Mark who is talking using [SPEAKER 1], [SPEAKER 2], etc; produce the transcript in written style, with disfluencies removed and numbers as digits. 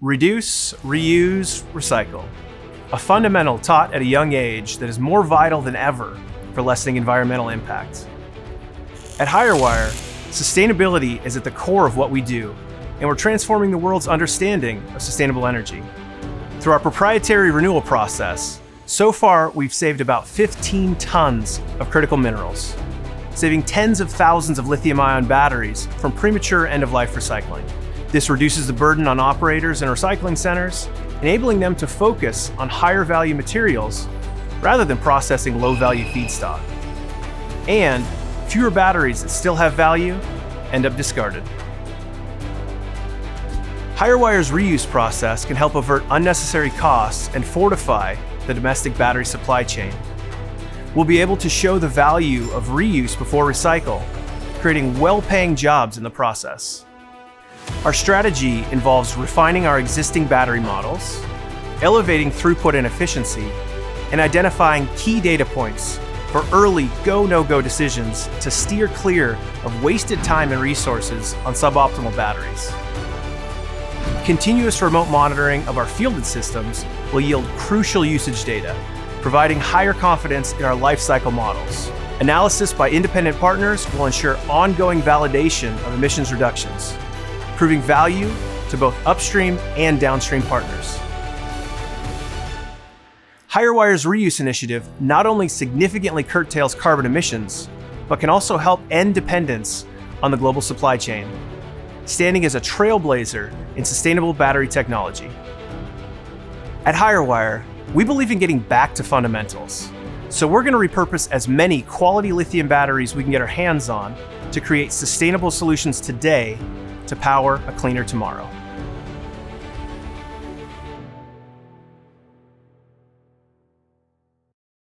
[SPEAKER 1] Reduce, reuse, recycle. A fundamental taught at a young age that is more vital than ever for lessening environmental impact. At Higherwire, sustainability is at the core of what we do, and we're transforming the world's understanding of sustainable energy. Through our proprietary renewal process, so far we've saved about 15 tons of critical minerals, saving tens of thousands of lithium-ion batteries from premature end-of-life recycling. This reduces the burden on operators and recycling centers, enabling them to focus on higher value materials rather than processing low-value feedstock. And fewer batteries that still have value end up discarded. Higherwire's reuse process can help avert unnecessary costs and fortify the domestic battery supply chain. We'll be able to show the value of reuse before recycle, creating well-paying jobs in the process. Our strategy involves refining our existing battery models, elevating throughput and efficiency, and identifying key data points for early go, no-go decisions to steer clear of wasted time and resources on suboptimal batteries. Continuous remote monitoring of our fielded systems will yield crucial usage data, providing higher confidence in our lifecycle models. Analysis by independent partners will ensure ongoing validation of emissions reductions, proving value to both upstream and downstream partners. Higherwire's reuse initiative not only significantly curtails carbon emissions, but can also help end dependence on the global supply chain, standing as a trailblazer in sustainable battery technology. At Higherwire, we believe in getting back to fundamentals, so we're going to repurpose as many quality lithium batteries we can get our hands on to create sustainable solutions today to power a cleaner tomorrow.